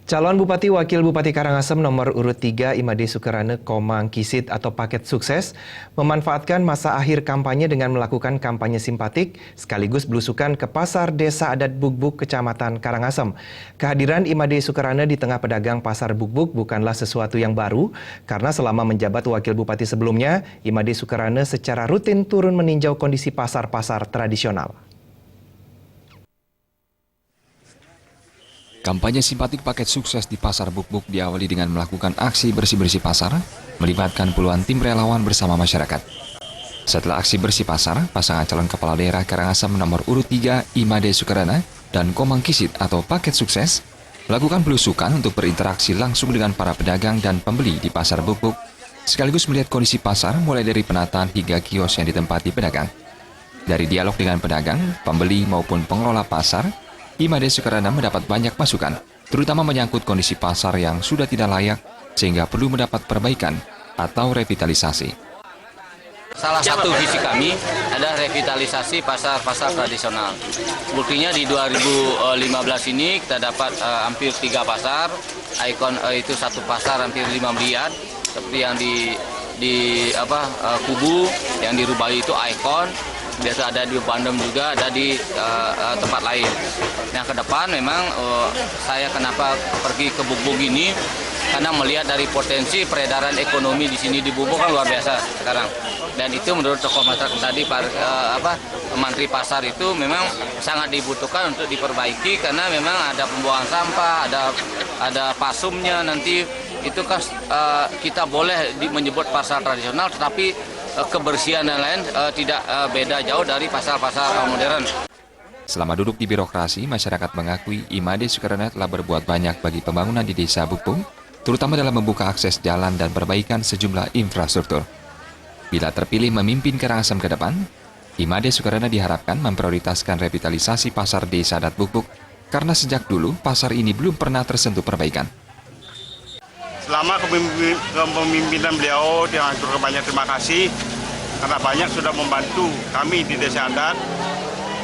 Calon Bupati Wakil Bupati Karangasem nomor urut 3 Imade Sukarane Komang Kisit atau paket sukses memanfaatkan masa akhir kampanye dengan melakukan kampanye simpatik sekaligus belusukan ke pasar desa adat Bukbuk Kecamatan Karangasem. Kehadiran Imade Sukarane di tengah pedagang pasar Bukbuk bukanlah sesuatu yang baru karena selama menjabat Wakil Bupati sebelumnya, Imade Sukarane secara rutin turun meninjau kondisi pasar-pasar tradisional. Kampanye simpatik paket sukses di Pasar Bukbuk diawali dengan melakukan aksi bersih-bersih pasar, melibatkan puluhan tim relawan bersama masyarakat. Setelah aksi bersih pasar, pasangan calon kepala daerah Karangasem nomor urut 3 Imade Sukarane dan Komang Kisit atau paket sukses melakukan belusukan untuk berinteraksi langsung dengan para pedagang dan pembeli di Pasar Bukbuk, sekaligus melihat kondisi pasar mulai dari penataan hingga kios yang ditempati pedagang. Dari dialog dengan pedagang, pembeli maupun pengelola pasar, Imade Sukarane mendapat banyak masukan, terutama menyangkut kondisi pasar yang sudah tidak layak sehingga perlu mendapat perbaikan atau revitalisasi. Salah satu visi kami adalah revitalisasi pasar-pasar tradisional. Buktinya di 2015 ini kita dapat hampir 3 pasar, ikon itu satu pasar hampir 5 miliar, seperti yang di Kubu, yang di Rubawi itu ikon. Biasa ada di Bandung juga, ada di tempat lain. Nah, ke depan memang saya kenapa pergi ke Bukbuk ini karena melihat dari potensi peredaran ekonomi di sini di Bukbuk kan luar biasa sekarang. Dan itu menurut tokoh masyarakat tadi Mantri Pasar itu memang sangat dibutuhkan untuk diperbaiki karena memang ada pembuangan sampah, ada pasumnya nanti itu kan kita boleh menyebut pasar tradisional tetapi kebersihan dan lain tidak beda jauh dari pasar-pasar modern. Selama duduk di birokrasi, masyarakat mengakui Imade Sukarane telah berbuat banyak bagi pembangunan di desa Bukbuk, terutama dalam membuka akses jalan dan perbaikan sejumlah infrastruktur. Bila terpilih memimpin Karangasem ke depan, Imade Sukarane diharapkan memprioritaskan revitalisasi pasar desa adat Bukbuk karena sejak dulu pasar ini belum pernah tersentuh perbaikan. Selama kepemimpinan beliau, dia mengaturkan banyak terima kasih karena banyak sudah membantu kami di desa adat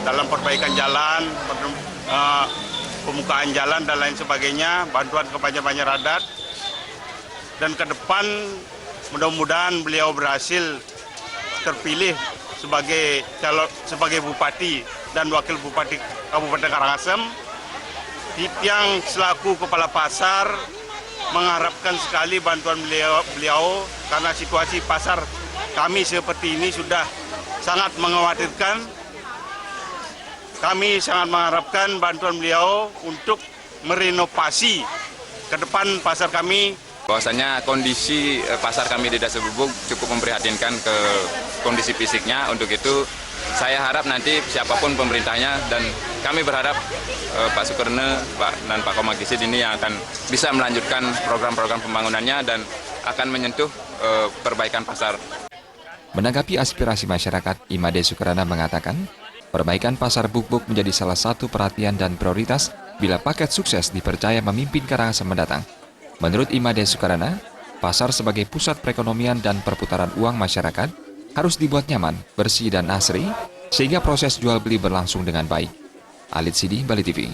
dalam perbaikan jalan, pembukaan jalan dan lain sebagainya, bantuan kepada banyak adat. Dan ke depan mudah-mudahan beliau berhasil terpilih sebagai bupati dan wakil bupati Kabupaten Karangasem. Yang selaku kepala pasar mengharapkan sekali bantuan beliau karena situasi pasar kami seperti ini sudah sangat mengkhawatirkan. Kami sangat mengharapkan bantuan beliau untuk merenovasi ke depan pasar kami. Bahwasanya kondisi pasar kami di Desa Bukbuk cukup memprihatinkan ke kondisi fisiknya. Untuk itu saya harap nanti siapapun pemerintahnya dan kami berharap Pak Sukarane dan Pak Komang Kisit ini yang akan bisa melanjutkan program-program pembangunannya dan akan menyentuh perbaikan pasar. Menanggapi aspirasi masyarakat, Imade Sukarane mengatakan, perbaikan pasar Bukbuk menjadi salah satu perhatian dan prioritas bila paket sukses dipercaya memimpin Karangasem mendatang. Menurut Imade Sukarane, pasar sebagai pusat perekonomian dan perputaran uang masyarakat harus dibuat nyaman, bersih dan asri, sehingga proses jual beli berlangsung dengan baik. Alid Sidi, Bali TV.